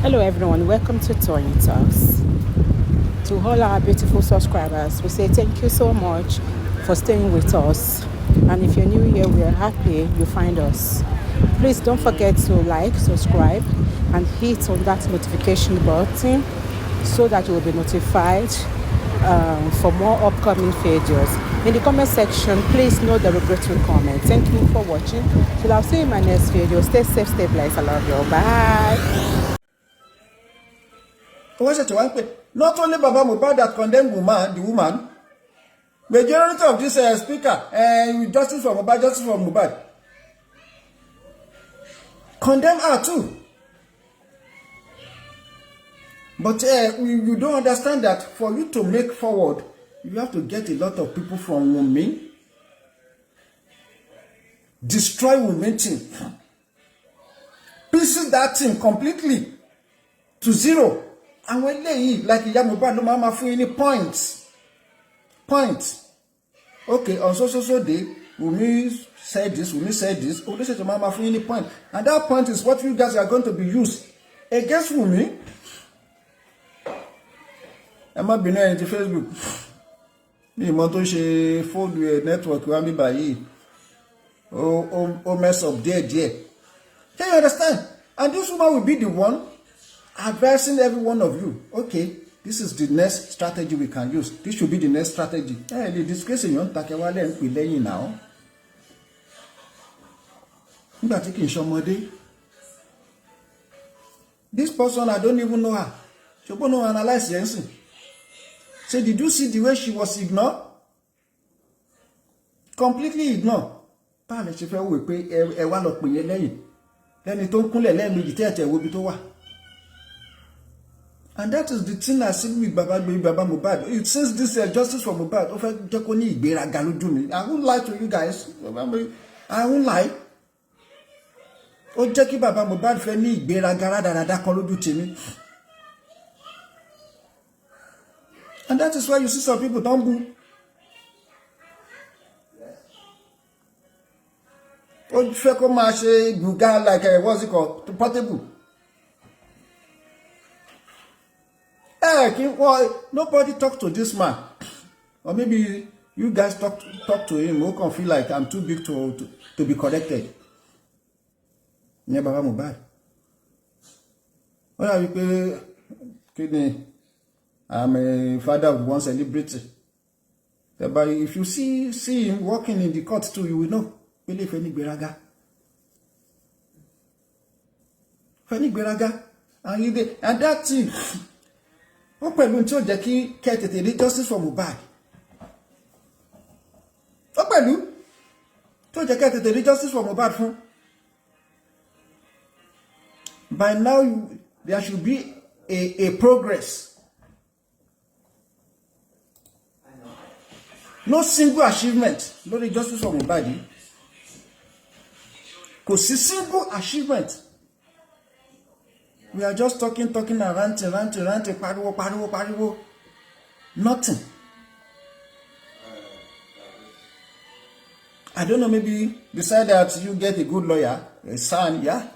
Hello everyone, welcome to Tony Talks. To all our beautiful subscribers, we say thank you so much for staying with us. And if you're new here, we are happy you find us. Please don't forget to like, subscribe, and hit on that notification button so that you will be notified for more upcoming videos. In the comment section, please no derogatory comment. Thank you for watching. Till I'll see you in my next video. Stay safe, stay blessed. I love you. Bye. Not only Baba Mohbad that condemned the woman, majority of this speaker, Justice for Mohbad, condemn her too. But you don't understand that for you to make forward, you have to get a lot of people from Wunmi, destroy Wunmi team, pieces that team completely to zero. And when they like Mohbad, no mama for any points. Okay, on so day, Wunmi said this, oh, this is your mama for any point. And that point is what you guys are going to be used against Wunmi. I'm not been on Facebook. Me monto she fold network wa mi bayi. Oh mess up there. Can you understand? And this woman will be the one advising every one of you. Okay, this is the next strategy we can use. This should be the next strategy. Hey, the disgrace you takewale and peleyin now. Nígbà tí kìí ṣọmọdé. This person, I don't even know her. She don't know analyze anything. So did you see the way she was ignored? Completely ignored. Báwo ṣe fẹ́ wò pé ẹ wá lọ pè yẹn lẹ́yìn. Lẹ́ni tó ń kúnlẹ̀ lẹ́ẹ̀mejì tẹ́ẹ̀tẹ̀ wo bí tó wà. And that is the thing I see with Baba Mohbad. Since this Justice for Mohbad, ó fẹ́ jẹ́ kó ní ìgbéraga lójú mi. I won't lie to you guys. I won't lie. Ó jẹ́ kí Baba Mohbad fẹ́ ní ìgbéraga rádaràda kan lójú tèmi. And that is why you see some people don't boo. Ó fẹ́ kó máa ṣe gbùgá like what's it called? Portable. Nobody talk to this man. Or maybe you guys talk to him who can feel like I'm too big to be corrected. Yeah, Baba Mohbad. What are you kidding? I'm a father of one celebrity. But if you see him walking in the court too, you will know. Believe any Gberaga. Feni Gberaga. And that thing. Open until Jackie Ketty Justice for Mohbad. Open to Jackie Justice for Mohbad. By now, there should be a progress. No single achievement. No Justice for Mohbad. Because single achievement. We are just talking and ranting, pariwo. Nothing. I don't know, maybe beside that you get a good lawyer, a son, yeah?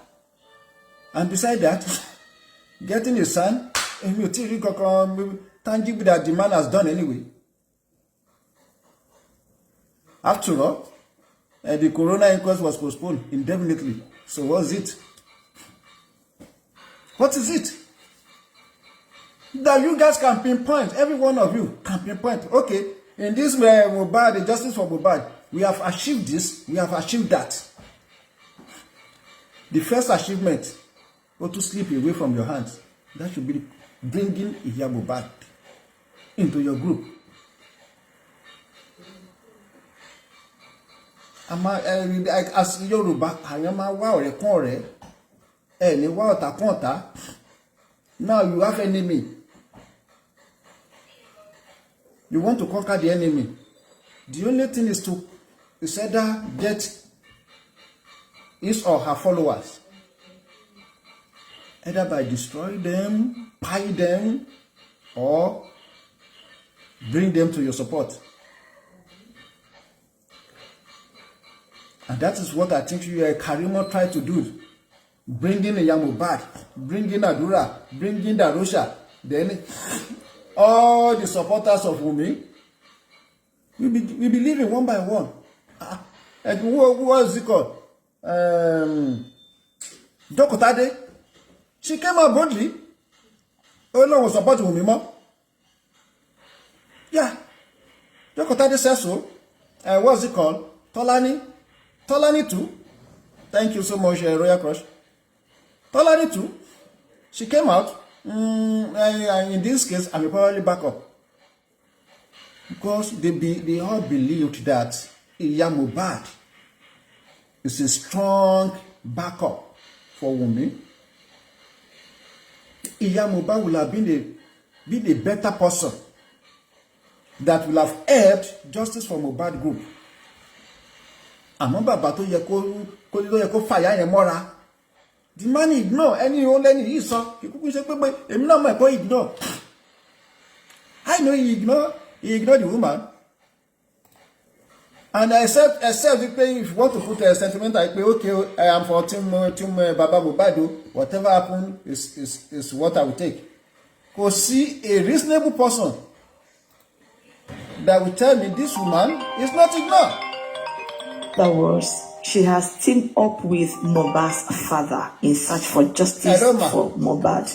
And beside that, getting a son, tangible that the man has done anyway. After all, the corona inquest was postponed indefinitely. So what's it? What is it? That you guys can pinpoint, every one of you can pinpoint. Okay, in this Mohbad, the Justice for Mohbad, we have achieved this, we have achieved that. The first achievement, or to slip away from your hands, that should be bringing Mohbad into your group. As Yoruba, ayama wa ore kon ore. Ni wa ota kon ota. Now you have enemy. You want to conquer the enemy. The only thing is to either get his or her followers. Either by destroying them, buy them, or bring them to your support. And that is what I think you Karimo tried to do. bringing Iya Mohbad, bringing Adura, bringing Darusha, then all the supporters of Wunmi, we be leaving one by one. And what was it called? Dokotade. She came out boldly. Oh no, was supporting Wunmi more. Yeah. Dokotade says so. What's it called? Tolani. Tolani too. Thank you so much, Royal Crush. Tolani too. She came out. In this case, I will probably back up. Because they all believed that Iya Mohbad is a strong backup for Wunmi. Iya Mohbad will have been a better person that will have helped Justice4Mo group. Àmọ́ bàbá tó yẹ kó fàyà yẹn mọ́ra. The man ignore any old any he saw. He could say, "I'm not my boy ignore." I know he ignored the woman. And except if you want to put a sentiment, I say, okay, I am for team Baba Mohbad. Whatever happened is what I will take. Because see a reasonable person that will tell me this woman is not ignored. That was, she has teamed up with Mohbad's father in search for justice for Mohbad.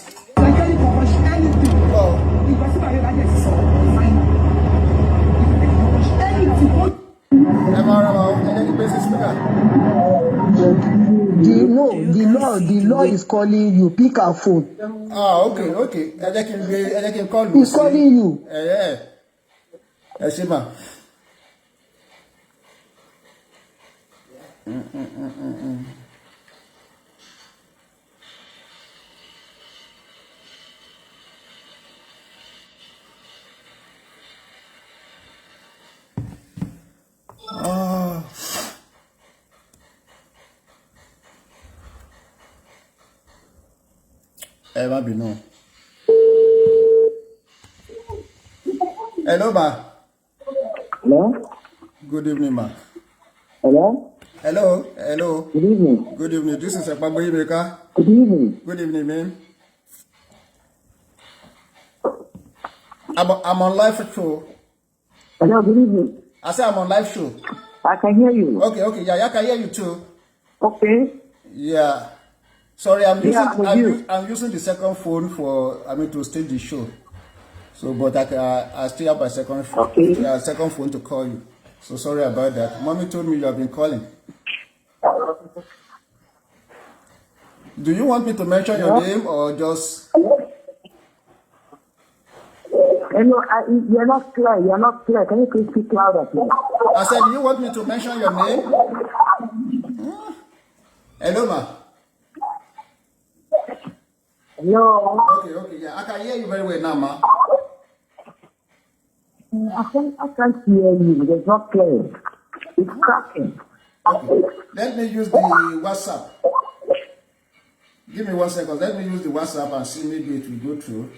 The law is calling you. Pick our phone. Okay. I can call you. He's calling you. Yeah. Shima. Eva Bino. Hello, ma. Hello? Good evening, ma. Hello? Hello. Good evening. Good evening. This is Epagoyimika. Good evening. Good evening, ma'am. I'm on live show. Hello, good evening. I say I'm on live show. I can hear you. Okay. Yeah, I can hear you too. Okay. Yeah. Sorry, I'm using the second phone to stage the show. So, but I still have my second phone to call you. So sorry about that. Mommy told me you have been calling. Do you want me to mention your name or just? Hello, you're not clear. Can you please speak louder, please? I said, do you want me to mention your name? Hello, ma. Hello. Okay. Yeah, I can hear you very well now, ma. I can't hear you. It's not clear. It's cracking. Okay. Let me use the WhatsApp. Give me 1 second. Let me use the WhatsApp and see maybe it will go through.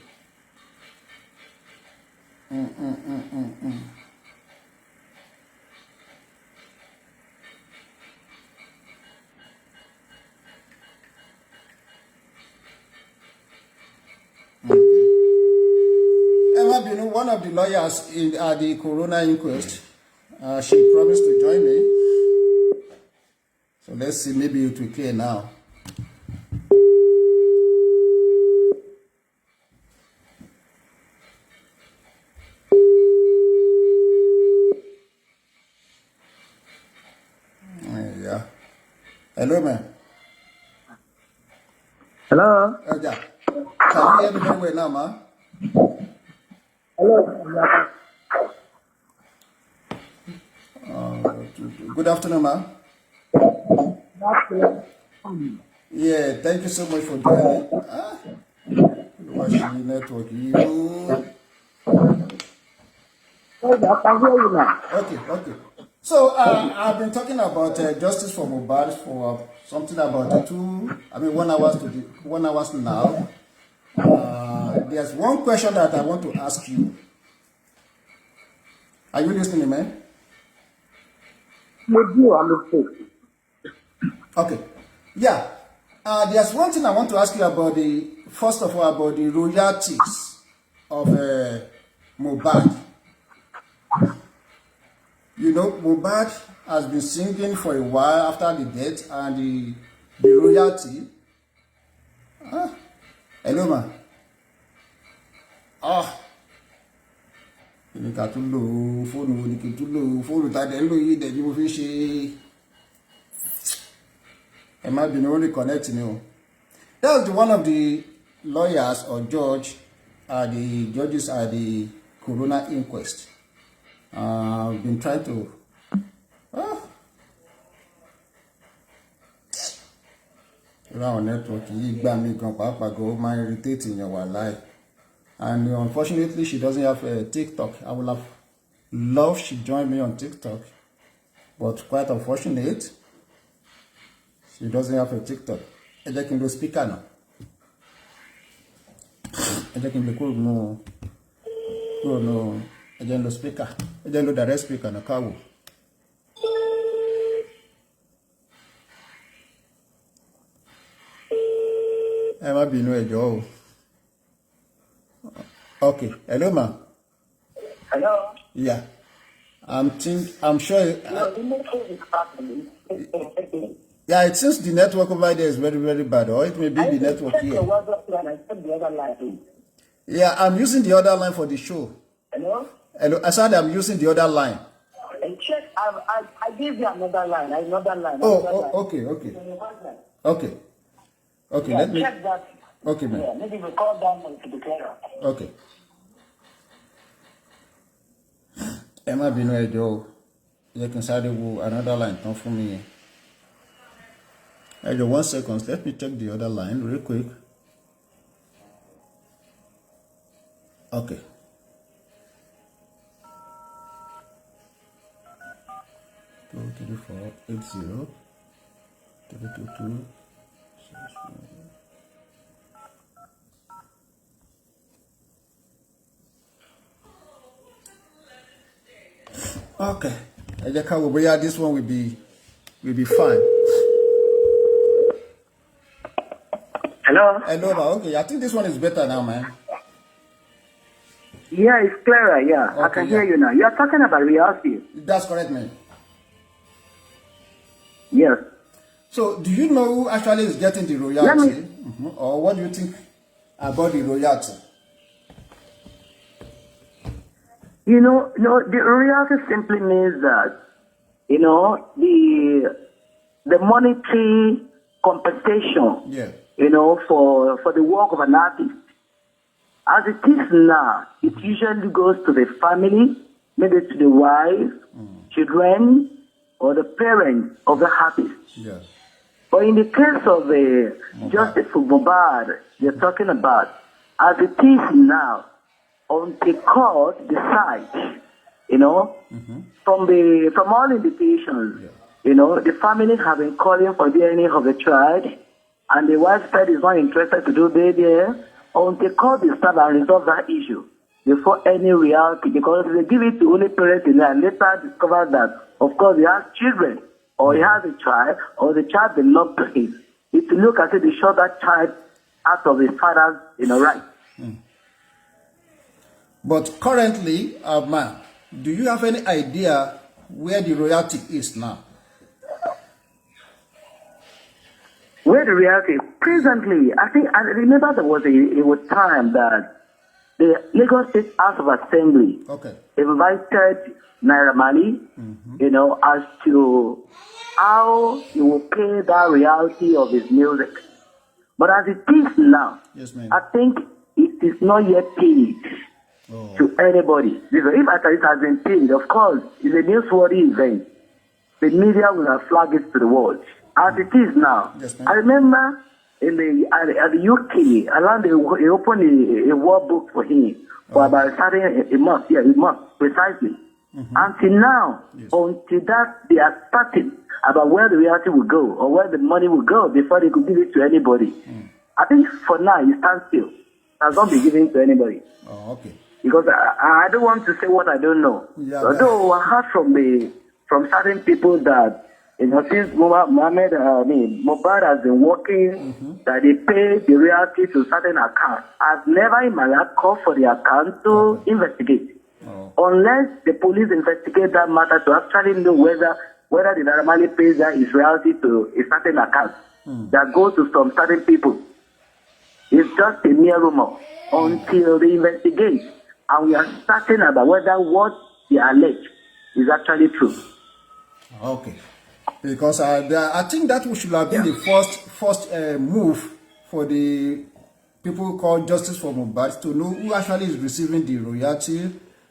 Emma Binu, one of the lawyers at the Corona inquest, she promised to join me. So let's see, maybe it will clear now. Yeah. Hello, ma'am. Hello. Yeah. Can you hear me very well now, ma'am? Hello. Good afternoon, ma'am. Yeah, thank you so much for joining. What's the network? I can hear you now. Okay. So I've been talking about Justice4Mo for something about 1 hour now. There's one question that I want to ask you. Are you listening, man? With you, I'm listening. Okay. Yeah. There's one thing I want to ask you about first of all, about the royalties of Mohbad. You know, Mohbad has been singing for a while after the death, and the royalty. Hello, ma. Ní ká tún lò fóònù wo ni kí n tún lò fóònù tá dẹ̀ ń lò yìí dẹ̀ ni mo fi ṣe ẹ má bínú ó reconnect ni o. That was one of the lawyers or judges at the coroner inquest. I've been trying to around network yìí gbà mí gan pàápàá gan ó máa ń irritate èèyàn wà láì. And unfortunately, she doesn't have a TikTok. I would have loved she joined me on TikTok, but quite unfortunate, she doesn't have a TikTok. Ẹ jẹ́ kí n lo speaker náà. Ẹ jẹ́ kí n lo kúrò nù. Ẹ jẹ́ n lo speaker. Ẹ jẹ́ n lo direct speaker náà káwò. Ẹ má bínú ẹ jọ̀ọ́ o. Okay. Hello, ma. Hello? Yeah. I'm sure. Yeah, it seems the network over there is very, very bad, or it may be the network here. Yeah, I'm using the other line for the show. Hello? Hello. I said I'm using the other line. Check. I gave you another line. Okay. Okay. Yeah, Let me. check that. Okay, man. Yeah, maybe we call down to the clearer. Okay. Ẹ má bínú ẹ jọ̀ọ́ o. Ẹ kí n sáré wo another line tán fún mi yẹn. Ẹ jọ̀ọ́ 1 second. Let me check the other line real quick. Okay. Two, 3, 4, 8, 0, 3, 2, 2, 6, 1. Okay. I just can't wait. Yeah, this one will be fine. Hello? Hello, okay. I think this one is better now, man. Yeah, it's clearer, yeah. Okay, I can hear you now. You're talking about reality. That's correct, man. Yes. So, do you know who actually is getting the royalty? Or what do you think about the royalty? You know, the royalty simply means that, you know, the monetary compensation, Yeah. you know, for the work of an artist. As it is now, it usually goes to the family, maybe to the wife, children, or the parents of the artist. Yeah. But in the case of Justice4Mo, you're talking about, as it is now, until court decides, you know, from all indications, you know, the family have been calling for DNA of the child, and the wife said is not interested to do DNA until court decides and resolve that issue before any reality, because they give it to only parents and later discover that, of course, he has children, or he has a child, or the child belongs to him. If you look at it, they show that child out of his father's, you know, right. But currently, man, do you have any idea where the royalty is now? Where the reality? Presently, I remember there was a time that the Lagos State House of Assembly invited Naira Marley, you know, as to how he will pay that royalty of his music. But as it is now, I think it is not yet paid to anybody. Because if it has been paid, of course, it's a newsworthy event. The media will have flagged it to the world. As it is now, I remember at the UK, around they opened a war book for him for about a month, precisely. Until now, until that they are starting about where the royalty will go or where the money will go before they could give it to anybody. I think for now, it stands still. It has not been given to anybody. Oh, okay. Because I don't want to say what I don't know. Yeah, although I heard from certain people that since Mohbad has been working, that they pay the royalty to certain accounts. I've never in my life called for the account to investigate. Unless the police investigate that matter to actually know whether the normally pays that his royalty to a certain account that goes to some certain people. It's just a mere rumor until they investigate and we are certain about whether what they allege is actually true. Okay. Because I think that should have been the first move for the people called Justice4Mo to know who actually is receiving the royalty.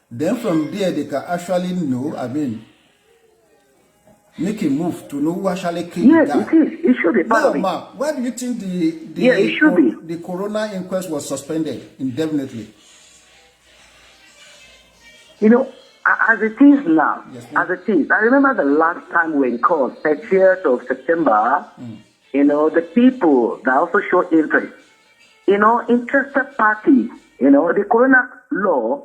Then from there they can actually know, make a move to know who actually killed the guy. Yes, it is. It should be part of it. Why do you think the coroner inquest was suspended indefinitely? As it is now, I remember the last time we were in court, 30th of September, the people that also show interest, interested parties, the coroner law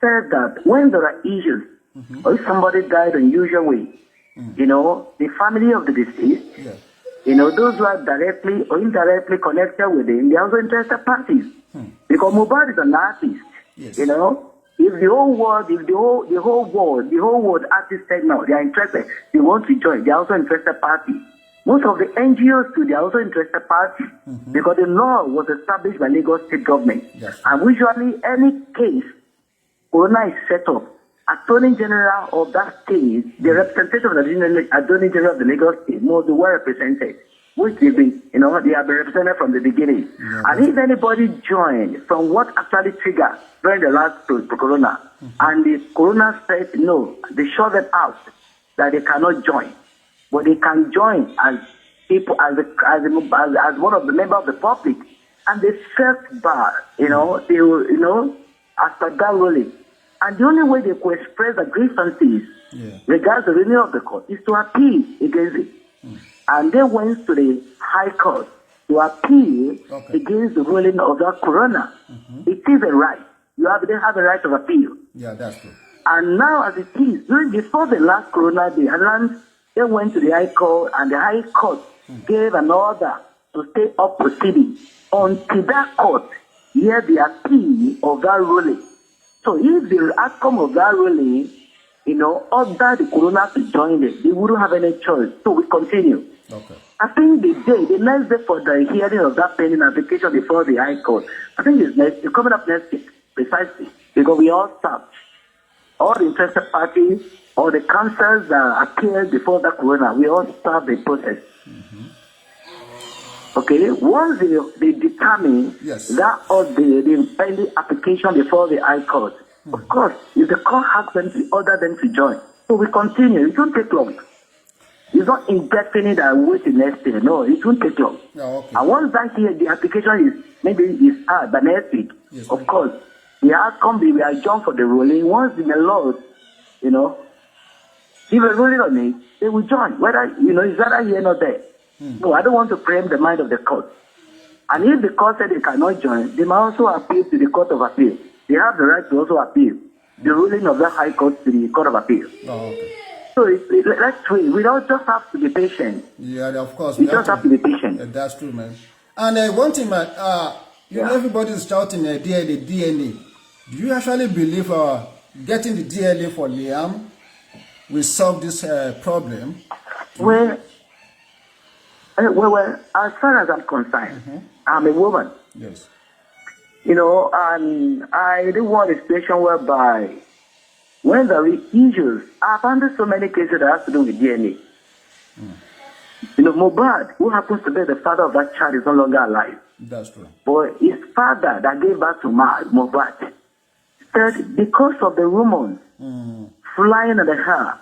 says that when there are issues, or if somebody died in unusual way, the family of the deceased, those who are directly or indirectly connected with him, they are also interested parties. Because Mohbad is an artist, If the whole world artists said no, they are interested, they want to join, they are also interested parties. Most of the NGOs too, they are also interested parties because the law was established by Lagos State government. And usually any case, Corona is set up. Attorney General of that state, the representative of the Attorney General of the Lagos State, must be well represented, which they've been, they have been represented from the beginning. And if anybody joined from what actually triggered during the last corona, and the corona said no, they shut them out, that they cannot join. But they can join as people, as one of the members of the public, and they set bar, they will, as per that ruling. And the only way they could express their grievances regards the ruling of the court is to appeal against it. And they went to the High Court to appeal against the ruling of the corona. It is a right. They have a right of appeal. Yeah, that's true. And now as it is, before the last corona, they went to the High Court, and the High Court gave an order to stay up proceedings until that court hear the appeal of that ruling. So if the outcome of that ruling, order the corona to join them, they wouldn't have any choice. So we continue. Okay. I think the next day for the hearing of that pending application before the High Court, I think it's coming up next week, precisely, because we all start. All the interested parties, all the councils that appeared before the corona, we all start the process. Okay, once they determine that or the pending application before the High Court, of course, if the court asks them to order them to join, so we continue. It won't take long. It's not indefinite that we wait till next year. No, it won't take long. And once that here, the application is hard by next week, of course, the outcome we adjourn for the ruling. Once the law, if a ruling on it, they will join. Whether, is that here or not there. No, I don't want to preempt the mind of the court. And if the court said they cannot join, they might also appeal to the Court of Appeal. They have the right to also appeal the ruling of the High Court to the Court of Appeal. So let's wait. We don't just have to be patient. Yeah, of course. We just have to be patient. That's true, man. And one thing, man, everybody is shouting DNA. Do you actually believe getting the DNA for Liam will solve this problem? Well, as far as I'm concerned, I'm a woman. Yes. And I don't want a situation whereby when there are issues, I've handled so many cases that have to do with DNA. Mohbad, who happens to be the father of that child, is no longer alive. That's true. But his father that gave birth to Mohbad said because of the rumors flying in the air,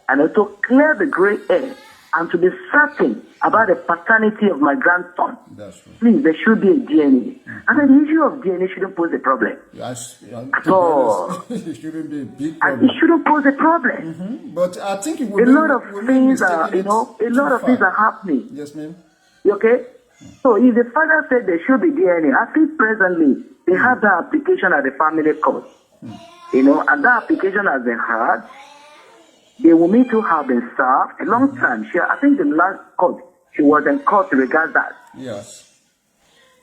and to clear the gray hair, and to be certain about the paternity of my grandson, please, there should be a DNA. And the issue of DNA shouldn't pose a problem. So, it shouldn't be a big problem. And it shouldn't pose a problem. But I think it a lot of things are happening. Yes, ma'am. Okay? So if the father said there should be DNA, I think presently they have the application at the family court. And that application has been heard. the Wunmi to have been served a long time. I think the last court, she was in court to regard that. Yes.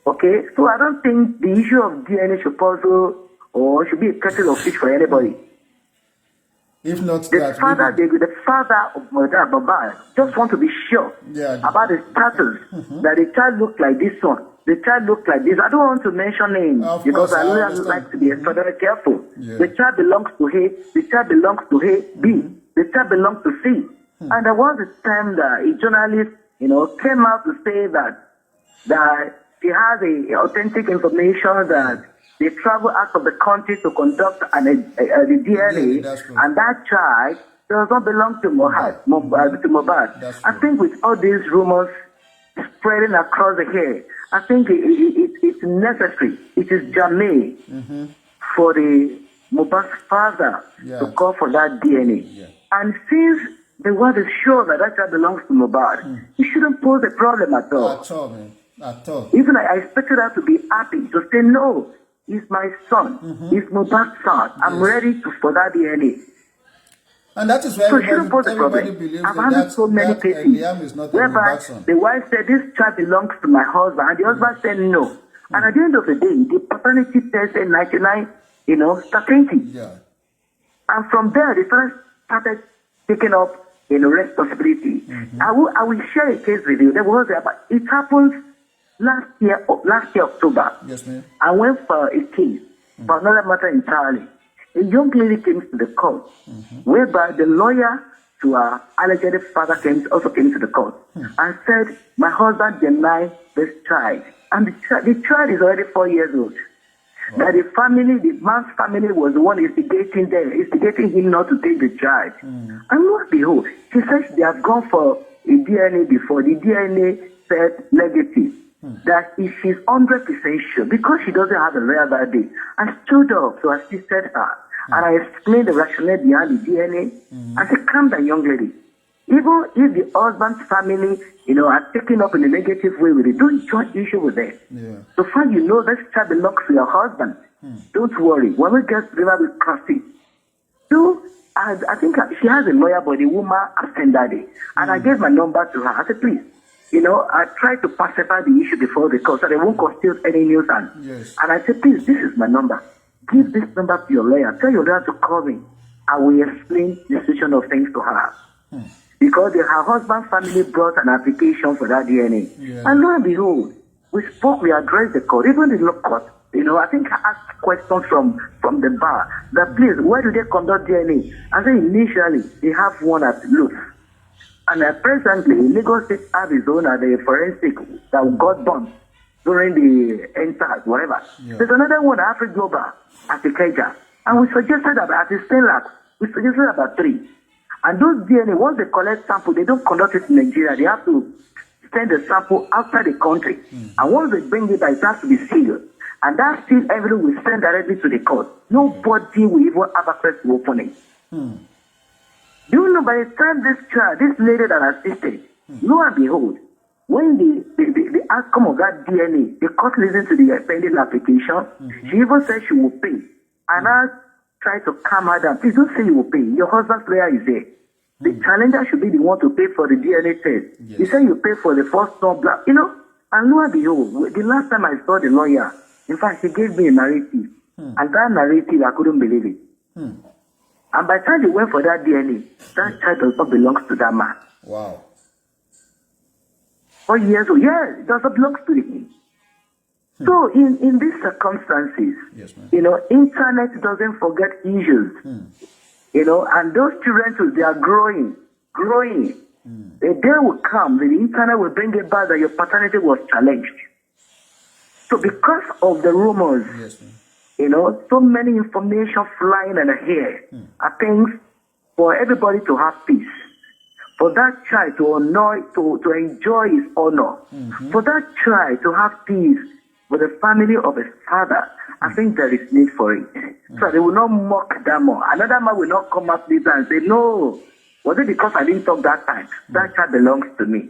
Okay, so I don't think the issue of DNA should puzzle or should be a kettle of fish for anybody. If not the that, father, the father of Mother Baba just want to be sure about the status that the child looked like this one, the child looked like this. I don't want to mention names because I really like to be very careful. Yeah. The child belongs to A, the child belongs to A, B, the child belongs to C. And there was a time that a journalist, came out to say that she has a authentic information that they travel out of the country to conduct the DNA, and that child does not belong to Mohbad. I think with all these rumors spreading across the hair, I think it's necessary, it is germane for the Mohbad's father to call for that DNA. Yeah. And since the world is sure that child belongs to Mohbad, it shouldn't pose a problem at all. At all, man. At all. Even I expected her to be happy, to say, no, he's my son. He's Mohbad's son. I'm ready for that DNA. And that is why everybody believes I've had so many cases whereby the wife said, this child belongs to my husband, and the husband said no. And at the end of the day, the paternity test said 99, certainty. Yeah. And from there, the first started taking up responsibility. I will share a case with you. It happened last year October. Yes, ma'am. I went for a case for another matter entirely. A young lady came to the court, whereby the lawyer to her alleged father also came to the court and said, my husband denied this child. And the child is already 4 years old. Wow. That the man's family was the one instigating him not to take the child. And lo and behold, she says they have gone for a DNA before. The DNA said negative. That if she's 100% sure, because she doesn't have a lawyer that day, I stood up to assist her. And I explained the rationale behind the DNA. I said, calm down, young lady. Even if the husband's family, are taken up in a negative way with it, don't join issue with them. Yeah. So far you know this child belongs to your husband. Don't worry. When we get to the we'll cross it. So I think she has a lawyer, but the woman absent that day. And I gave my number to her. I said, please, I tried to pacify the issue before the court so they won't conceal any news. And I said, please, this is my number. Give this number to your lawyer. Tell your lawyer to call me. I will explain the situation of things to her. Because her husband's family brought an application for that DNA. Yeah. And lo and behold, we addressed the court, even the law court. I think I asked questions from the bar. That please, where do they conduct DNA? I said initially, they have one at Lutz. And presently, Lagos State has its own at the forensic that got done during the NSAS, whatever. Yeah. There's another one, Africa Global, at the Keja. And we suggested about the Stenlac, we suggested about 3. And those DNA, once they collect sample, they don't conduct it in Nigeria. They have to send the sample outside the country. And once they bring it back, it has to be sealed. And that seal evidence will send directly to the court. Nobody will even have access to open it. Do you know, by the time this lady that assisted, lo and behold, when the outcome of that DNA, the court listened to the pending application, she even said she will pay. And I tried to calm her down. Please don't say you will pay. Your husband's lawyer is there. The challenger should be the one to pay for the DNA test. Yes. You say you pay for the first stop, and lo and behold, the last time I saw the lawyer, in fact, he gave me a narrative. And that narrative, I couldn't believe it. And by the time they went for that DNA, that child does not belong to that man. Wow. 4 years old, yes, it does not belong to him. So in these circumstances, yes, internet doesn't forget issues. And those children, they are growing. A day will come, the internet will bring it back that your paternity was challenged. So because of the rumors, so many information flying in the air, I think for everybody to have peace, for that child to enjoy his honor, for that child to have peace with the family of his father, I think there is need for it. So they will not mock that more. Another man will not come up later and say, no, was it because I didn't talk that time? That child belongs to me.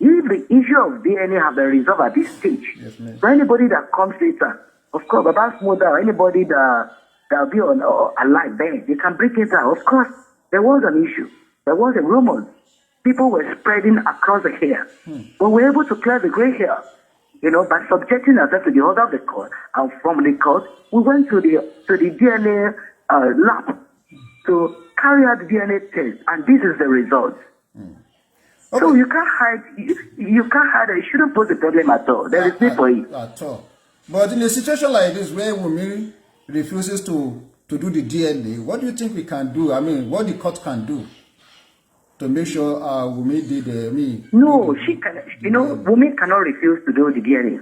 If the issue of DNA have been resolved at this stage, for anybody that comes later, of course, Baba's mother or anybody that will be alive then, they can break it out. Of course, there was an issue. There was a rumor. People were spreading across the hair. But we were able to clear the gray hair, by subjecting ourselves to the order of the court. And from the court, we went to the DNA lab to carry out the DNA test, and this is the result. Okay. So you can't hide. You can't hide it. It shouldn't pose a problem at all. There is need for it. At all. But in a situation like this, where Wunmi refuses to do the DNA, what do you think we can do? I mean, what the court can do to make sure Wunmi did the No, she can. Wunmi cannot refuse to do the DNA.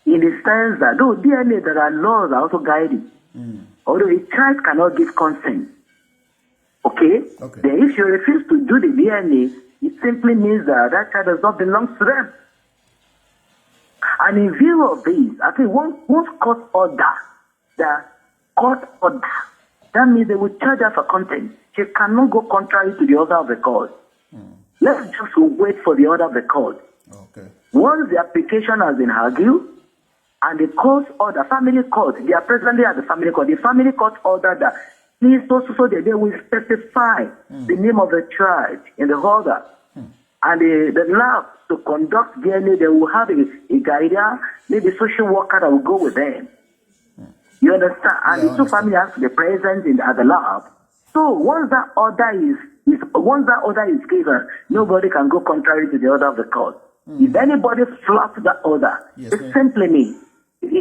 In the sense that though DNA, there are laws that also guide it. Although a child cannot give consent. Okay? Then if you refuse to do the DNA, it simply means that that child does not belong to them. And in view of this, I think once court order, that means they will charge her for content. She cannot go contrary to the order of the court. Let's just wait for the order of the court. Okay. Once the application has been argued, and the court order, family court, they are presently at the family court. The family court order that please so that they will specify the name of the child in the order. And the lab to conduct DNA, they will have a guardian, maybe social worker that will go with them. You understand? And the two families have to be present at the lab. So once that order is given, nobody can go contrary to the order of the court. If anybody flouts that order, it simply means in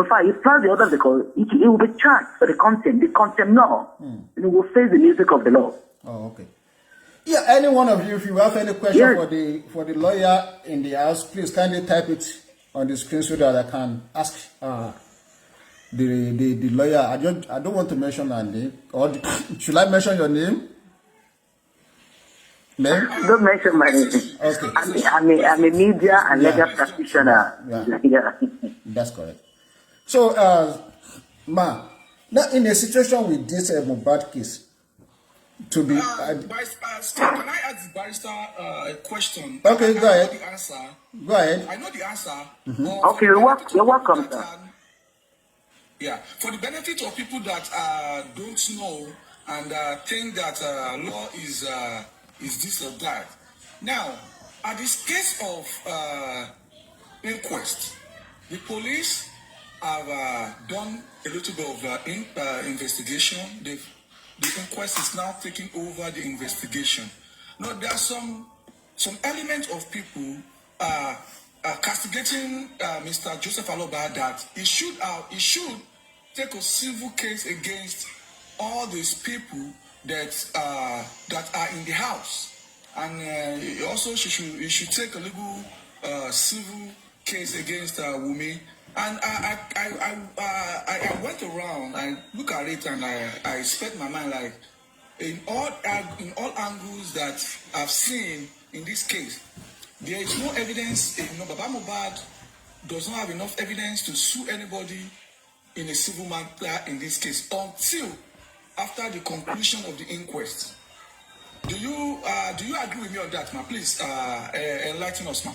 fact, if flouts the order of the court, it will be charged for the content. The content now, and it will face the music of the law. Oh, okay. Yeah, any one of you, if you have any question for the lawyer in the house, please kindly type it on the screen so that I can ask the lawyer. I don't want to mention her name. Or should I mention your name? Name? Don't mention my name. Okay. I'm a media and legal practitioner. Yeah. That's correct. So, Ma, now in a situation with this Mohbad case, to be can I ask the barrister a question? Okay, go ahead. I know the answer. Go ahead. I know the answer. Okay, you're welcome, sir. Yeah, for the benefit of people that don't know and think that law is this or that. Now, at this case of inquest, the police have done a little bit of investigation. The inquest is now taking over the investigation. Now, there are some elements of people castigating Mr. Joseph4Mo that he should take a civil case against all these people that are in the house, and also he should take a legal civil case against Wunmi. And I went around, I look at it, and I spent my mind like in all angles that I've seen in this case, there is no evidence. Baba Mohbad does not have enough evidence to sue anybody in a civil matter in this case until after the conclusion of the inquest. Do you agree with me on that, ma? Please enlighten us, ma.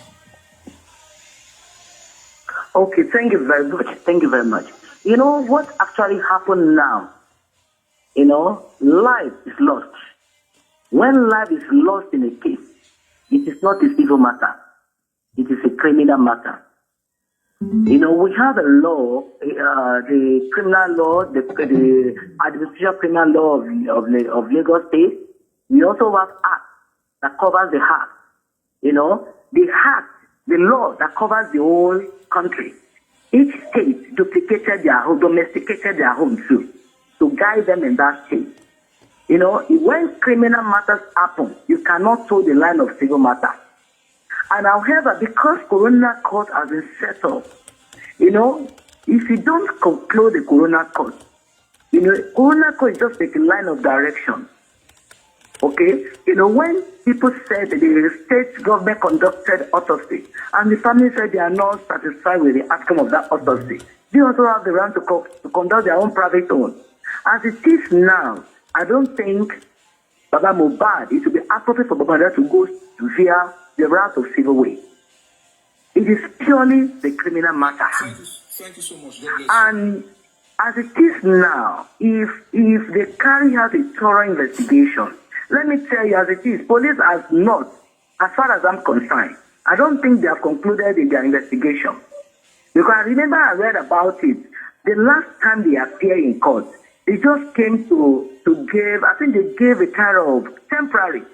Okay, thank you very much. Thank you very much. You know what actually happened now? Life is lost. When life is lost in a case, it is not a civil matter. It is a criminal matter. We have a law, the criminal law, the administrative criminal law of Lagos State. We also have act that covers the act. The act, the law that covers the whole country. Each state domesticated their home too, to guide them in that state. When criminal matters happen, you cannot toe the line of civil matter. And however, because Corona Court has been set up, if you don't conclude the Corona Court, Corona Court is just like a line of direction. Okay? When people said that the state government conducted autopsy, and the family said they are not satisfied with the outcome of that autopsy, they also have the right to conduct their own private one. As it is now, I don't think Baba Mohbad, it would be appropriate for Baba Mohbad to go via the route of civil way. It is purely the criminal matter. Thank you so much. And As it is now, if they carry out a thorough investigation, let me tell you as it is, police has not, as far as I'm concerned, I don't think they have concluded in their investigation. Because I remember I read about it. The last time they appeared in court, they just came to give, I think they gave a kind of temporary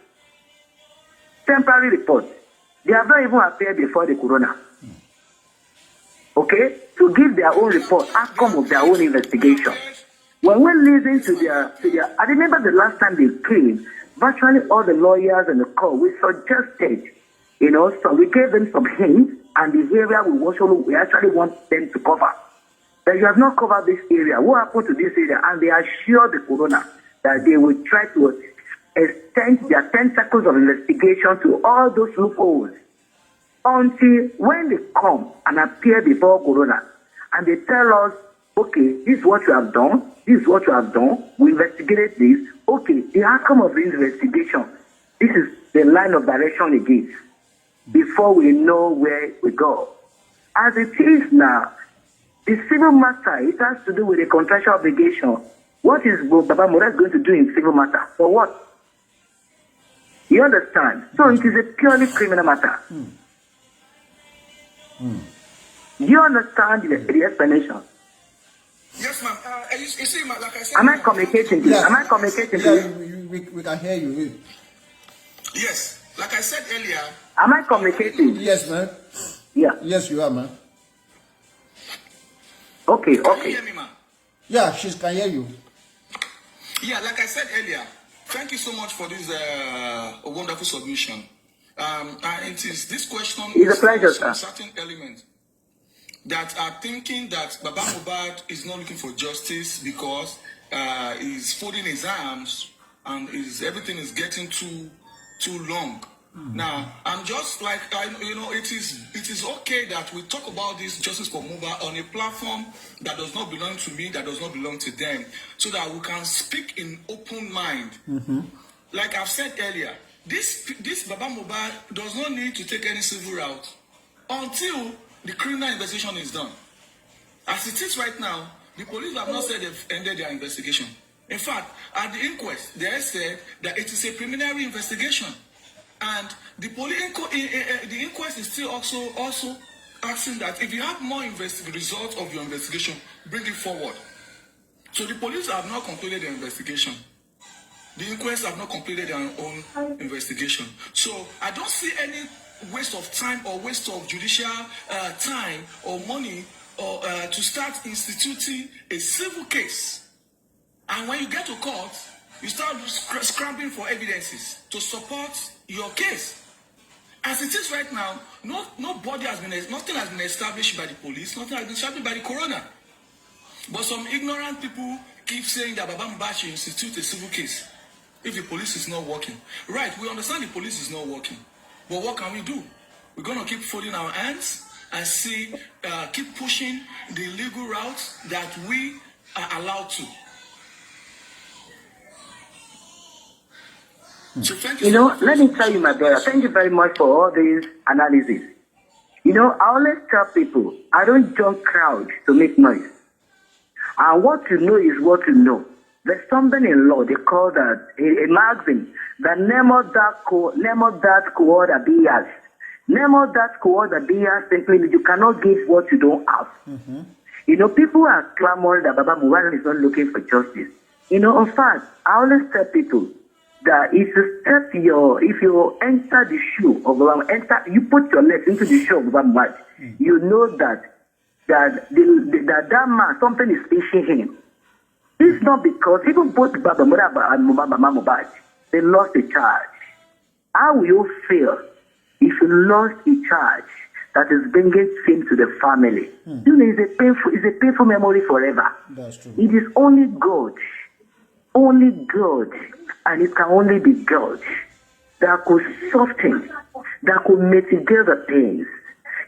report. They have not even appeared before the corona. Okay? To give their own report, outcome of their own investigation. When we listen to their, I remember the last time they came, virtually all the lawyers in the court, we suggested, so we gave them some hints, and the area we actually want them to cover. But you have not covered this area. What happened to this area? And they assured the corona that they will try to extend their tentacles of investigation to all those loopholes until when they come and appear before corona and they tell us, okay, this is what you have done, this is what you have done, we investigated this, okay, the outcome of the investigation, this is the line of direction again, before we know where we go. As it is now, the civil matter, it has to do with a contractual obligation. What is Baba Mura going to do in civil matter? For what? You understand? So it is a purely criminal matter. Do you understand the explanation? Yes, ma'am. You see, like I said... Am I communicating to you? Am I communicating to you? We can hear you. Yes. Like I said earlier... Am I communicating? Yes, man. Yeah. Yes, you are, man. Okay. Can you hear me, ma'am? Yeah, she can hear you. Yeah, like I said earlier, thank you so much for this wonderful submission. And it is this question is a pleasure, sir. Certain elements that are thinking that Baba Mohbad is not looking for justice because he's folding his arms and everything is getting too long. Now, I'm just like, it is okay that we talk about this Justice4Mo on a platform that does not belong to me, that does not belong to them, so that we can speak in open mind. Like I've said earlier, this Baba Mohbad does not need to take any civil route until the criminal investigation is done. As it is right now, the police have not said they've ended their investigation. In fact, at the inquest, they said that it is a preliminary investigation. And the inquest is still also asking that if you have more results of your investigation, bring it forward. So the police have not concluded their investigation. The inquest have not completed their own investigation. So I don't see any waste of time or waste of judicial time or money or to start instituting a civil case. And when you get to court, you start scrambling for evidences to support your case. As it is right now, nothing has been established by the police, nothing has been established by the coroner. But some ignorant people keep saying that Baba Mohbad should institute a civil case if the police is not working. Right, we understand the police is not working. But what can we do? We're going to keep folding our hands and keep pushing the legal route that we are allowed to. So thank you. Let me tell you, my brother, thank you very much for all these analysis. I always tell people, I don't join crowds to make noise. And what you know is what you know. There's something in law, they call that, a maxim, that nemo dat quod habeas. Nemo dat quod habeas simply means you cannot give what you don't have. People are clamoring that Baba Mohbad is not looking for justice. In fact, I always tell people that if you enter the shoe of Baba, you put your legs into the shoe of Baba Mohbad, you know that man, something is fishing him. It's not because even both Baba Mohbad and Mama Mohbad, they lost a charge. How will you feel if you lost a charge that is bringing shame to the family? It's a painful memory forever. That's true. It is only God, and it can only be God that could soften, that could mitigate the pains.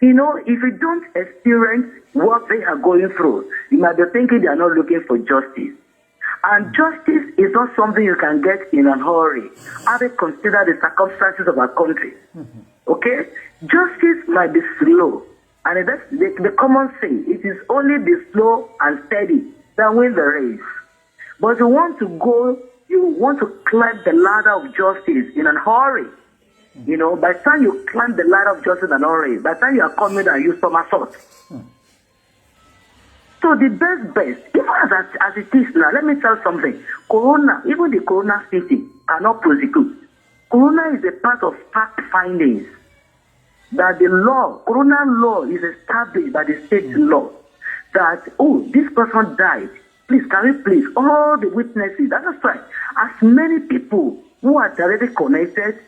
If you don't experience what they are going through, you might be thinking they are not looking for justice. And justice is not something you can get in a hurry. Having considered the circumstances of our country. Okay? Justice might be slow. And that's the common thing. It is only the slow and steady than win the race. But you want to climb the ladder of justice in a hurry. You know, by the time you climb the ladder of justice in a hurry, by the time you are coming and use somersault. So the best, even as it is now, let me tell something. Corona, even the Corona city cannot prosecute. Corona is a part of fact findings that the law, Corona law is established by the state law that, this person died. Please, can we please, all the witnesses, that's right, as many people who are directly connected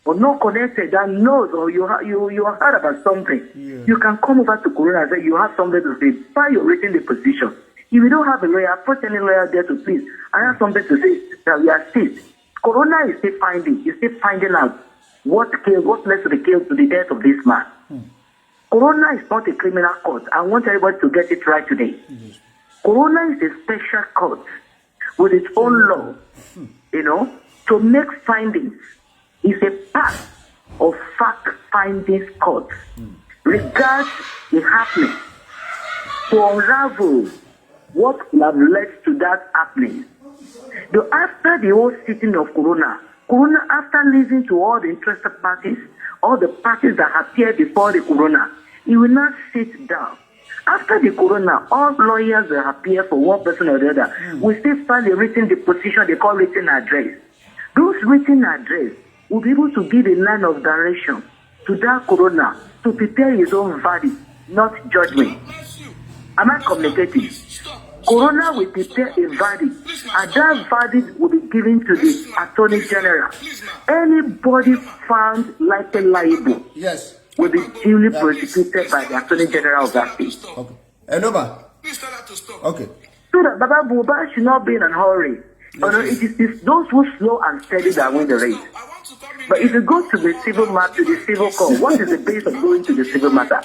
or not connected that knows or you heard about something, you can come over to Corona and say you have something to say while you're raising the position. If you don't have a lawyer, approach any lawyer there to please, I have something to say that we are still. Corona is still finding out what led to the death of this man. Corona is not a criminal court. I want everybody to get it right today. Corona is a special court with its own law, to make findings. Is a part of fact findings court regards the happening to unravel what could have led to that happening. After the whole sitting of Corona, after listening to all the interested parties, all the parties that appeared before the Corona, he will not sit down. After the Corona, all lawyers will appear for one person or the other. We still find a written deposition they call written address. Those written address will be able to give a line of direction to that Corona to prepare his own verdict, not judgment. Am I communicating? Corona will prepare a verdict, and that verdict will be given to the Attorney General. Anybody found likely liable will be duly prosecuted by the Attorney General of that state. Okay. Enoma. Okay. So that Baba Buba should not be in a hurry. It is those who slow and steady that win the race. But if you go to the civil matter, to the civil court, what is the base of going to the civil matter?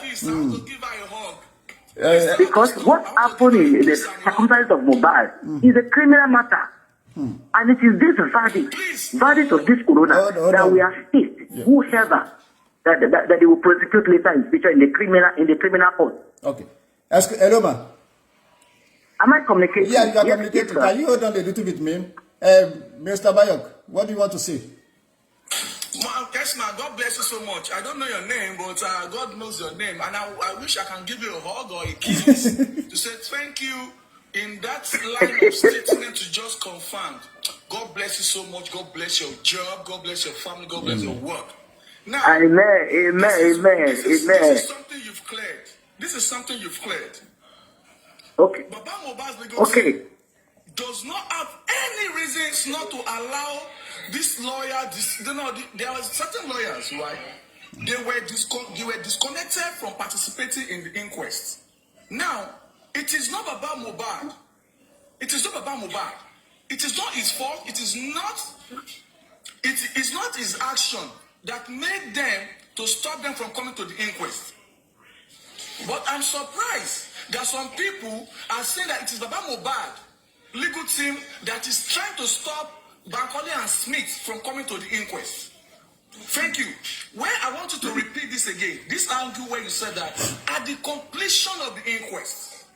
Because what happened in the circumstances of Mohbad is a criminal matter. And it is this verdict of this Corona that we are faced, whoever that they will prosecute later in the future in the criminal court. Okay. Ask Eloma. Am I communicating? Yeah, you are communicating. Can you hold on a little bit, ma'am? Mr. Bayok, what do you want to say? Yes, man, God bless you so much. I don't know your name, but God knows your name. And I wish I can give you a hug or a kiss to say thank you in that line of statement to just confirm. God bless you so much. God bless your job. God bless your family. God bless your work. Now, amen. This is something you've cleared. This is something you've cleared. Okay. Baba Mohbad's legal team does not have any reasons not to allow this lawyer. There are certain lawyers, right? They were disconnected from participating in the inquest. Now, it is not about Mohbad. It is not about Mohbad. It is not his fault. It is not his action that made them to stop them from coming to the inquest. But I'm surprised that some people are saying that it is Baba Mohbad legal team that is trying to stop Bankole and Smith from coming to the inquest. Thank you. Where I want you to repeat this again, this angle where you said that at the completion of the inquest,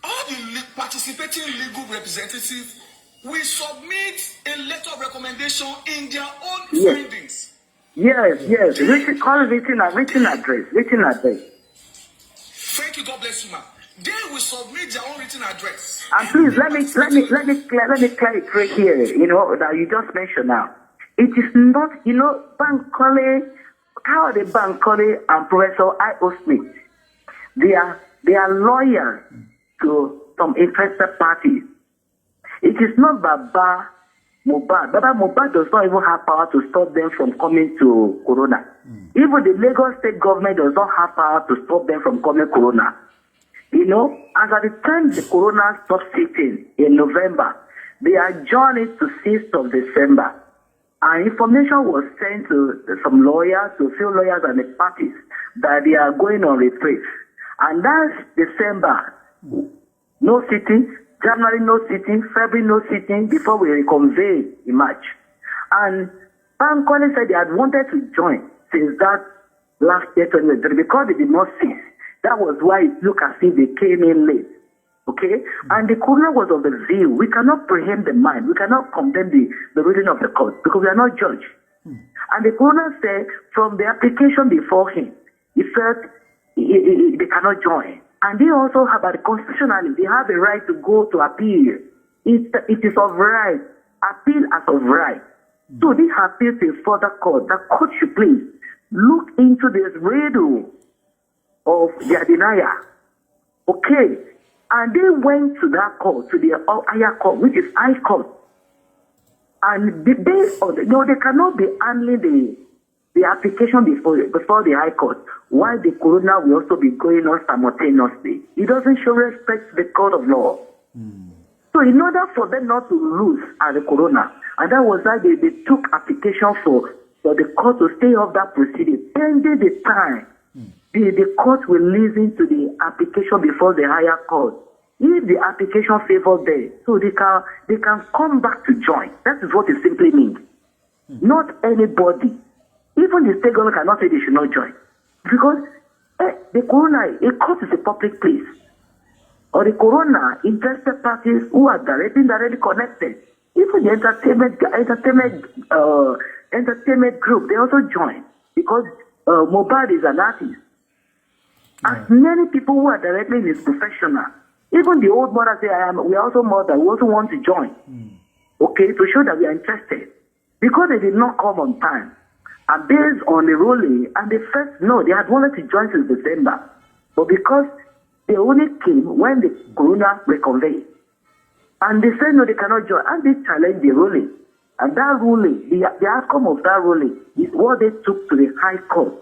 all the participating legal representatives will submit a letter of recommendation in their own findings. Yes. Written address. Thank you. God bless you, ma'am. They will submit their own written address. And please let me clarify here. That you just mentioned now. It is not, Bankole, how are the Bankole and Professor I.O. Smith? They are lawyers to some interested parties. It is not Baba Mohbad. Baba Mohbad does not even have power to stop them from coming to Corona. Even the Lagos state government does not have power to stop them from coming to Corona. As at the time the Corona stopped sitting in November, they adjourned it to 6th of December. And information was sent to some lawyers, to a few lawyers and the parties, that they are going on retreat. And that's December. No sitting. January, no sitting. February, no sitting. Before we reconvene in March. And Bankole said they had wanted to join since that last year, 2023, because they did not cease. That was why it looked as if they came in late. Okay? And the coroner was of the view, we cannot preempt the mind, we cannot condemn the ruling of the court because we are not judge. And the coroner said from the application before him, he felt they cannot join. And they also have, constitutionally, they have a right to go to appeal. It is of right. Appeal as of right. So they have appealed to a further court. The court should please look into this riddle of their denial. Okay. And they went to that court, to the higher court, which is High Court. And based on they cannot be handling the application before the High Court, while the coroner will also be going on simultaneously. It doesn't show respect to the court of law. So in order for them not to lose at the coroner, and that was why they took application for the court to stay off that proceeding, pending the time the court will listen to the application before the higher court. If the application favors them, so they can come back to join. That is what it simply means. Not anybody. Even the state government cannot say they should not join. Because the coroner, a court is a public place. Or the coroner, interested parties who are directly connected. Even the entertainment group, they also join. Because Mohbad is an artist. As many people who are directly in his professional, even the old mother say, we are also mother, we also want to join. Okay, to show that we are interested. Because they did not come on time. And based on the ruling, and they had wanted to join since December. But because they only came when the coroner reconvened. And they said no, they cannot join. And they challenged the ruling. And that ruling, the outcome of that ruling is what they took to the High Court.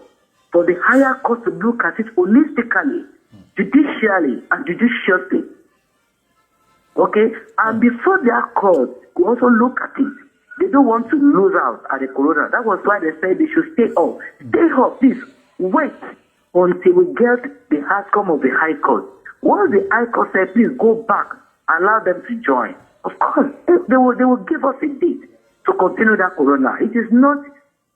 For the higher court to look at it holistically, judicially, and judiciously. Okay? And before their court could also look at it, they don't want to lose out at the coroner. That was why they said they should stay off. Stay off, please. Wait until we get the outcome of the High Court. Once the High Court said, please go back, allow them to join. Of course, they will give us a date to continue that coroner. It is not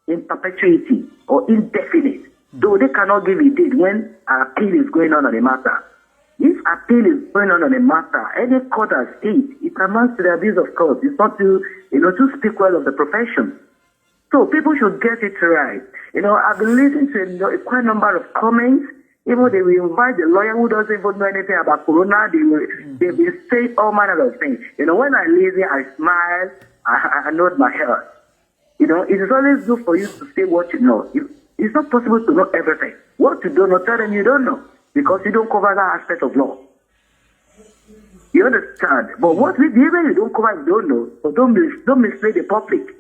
in perpetuity or indefinite. Though they cannot give a date when an appeal is going on a matter. If appeal is going on a matter, any court or state, it amounts to the abuse of court. It's not to speak well of the profession. So people should get it right. I've been listening to a quite number of comments. Even they will invite the lawyer who doesn't even know anything about corona. They will say all manner of things. When I listen, I smile, I nod my head. It is always good for you to say what you know. It's not possible to know everything. What you don't know, tell them you don't know. Because you don't cover that aspect of law. You understand? But what we do, even you don't cover, you don't know. So don't mislead the public.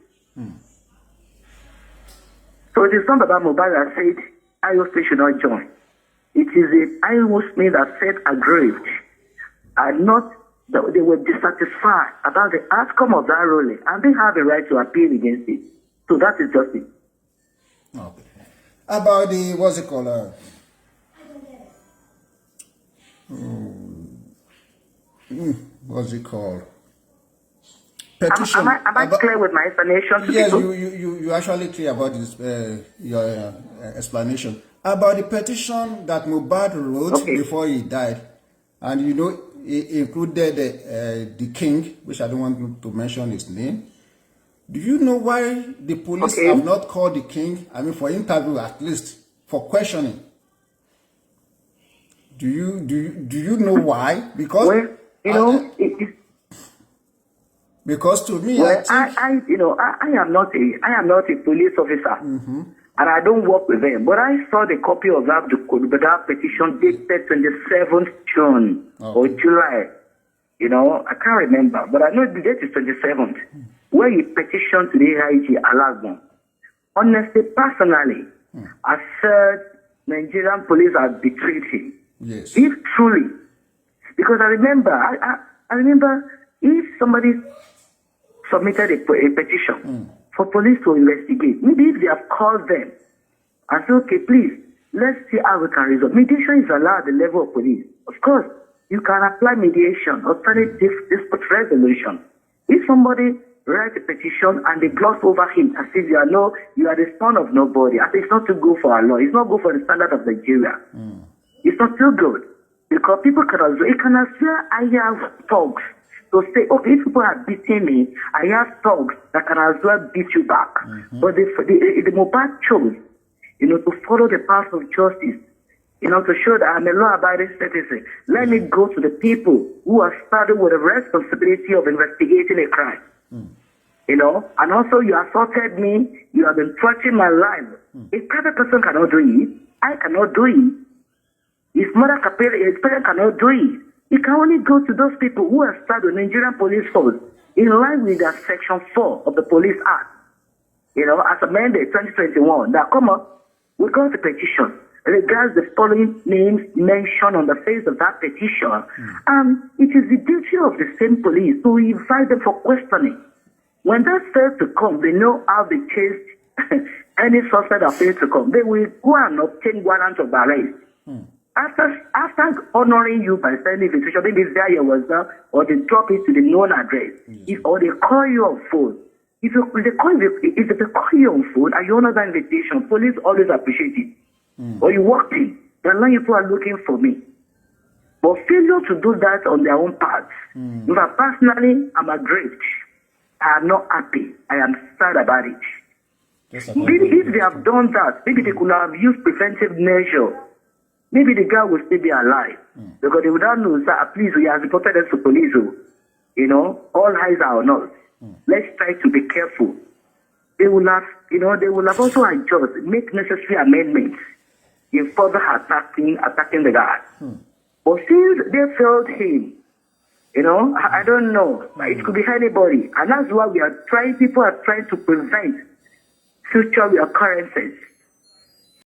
So it is not about Mohbad that said, IOC should not join. It is the IOC that said aggrieved. And not that they were dissatisfied about the outcome of that ruling. And they have a right to appeal against it. So that is justice. Okay. About the, what's it called? What's it called? Petition. Am I clear with my explanation? Yes, you actually clear about this, your explanation. About the petition that Mohbad wrote before he died. And it included the king, which I don't want to mention his name. Do you know why the police have not called the king? I mean, for interview at least, for questioning. Do you know why? Because because to me, I am not a police officer, and I don't work with them. But I saw the copy of that petition dated 27th June or July. I can't remember, but I know the date is 27th. Where he petitioned to the AIG Alagbon. Honestly, personally, I said Nigerian police have betrayed him. Yes. If truly, because I remember if somebody submitted a petition for police to investigate, maybe if they have called them and said, okay, please, let's see how we can resolve. Mediation is allowed at the level of police. Of course, you can apply mediation, alternative dispute resolution. If somebody write a petition and they gloss over him as if you are the son of nobody. I think it's not too good for our law. It's not good for the standard of Nigeria. It's not too good. Because people can assume I have thugs to say, okay, if people are beating me, I have thugs that can as well beat you back. But the Mohbad chose, to follow the path of justice, to show that I'm a law-abiding citizen. Let me go to the people who are started with the responsibility of investigating a crime. And also you assaulted me, you have been threatening my life. A private person cannot do it. I cannot do it. His mother, his parent cannot do it. He can only go to those people who have started the Nigerian police force in line with their Section 4 of the Police Act. As amended 2021, that come up, we got the petition. Regards the following names mentioned on the face of that petition. And it is the duty of the same police to invite them for questioning. When that fails to come, they know how they chase any suspect that fails to come. They will go and obtain warrant of arrest. After honoring you by sending invitation, maybe there was that, or they drop it to the known address, or they call you on phone. If they call you on phone and you honor that invitation, police always appreciate it. Or you walk in, the line people are looking for me. But failure to do that on their own part. But personally, I'm aggrieved. I am not happy. I am sad about it. Maybe if they have done that, maybe they could have used preventive measure. Maybe the guy will still be alive. Because they would not know that, please, we have reported us to police. All eyes are on us. Let's try to be careful. They will have also adjust, make necessary amendments in further attacking the guy. But since they failed him, I don't know. It could be anybody. And that's why people are trying to prevent future occurrences.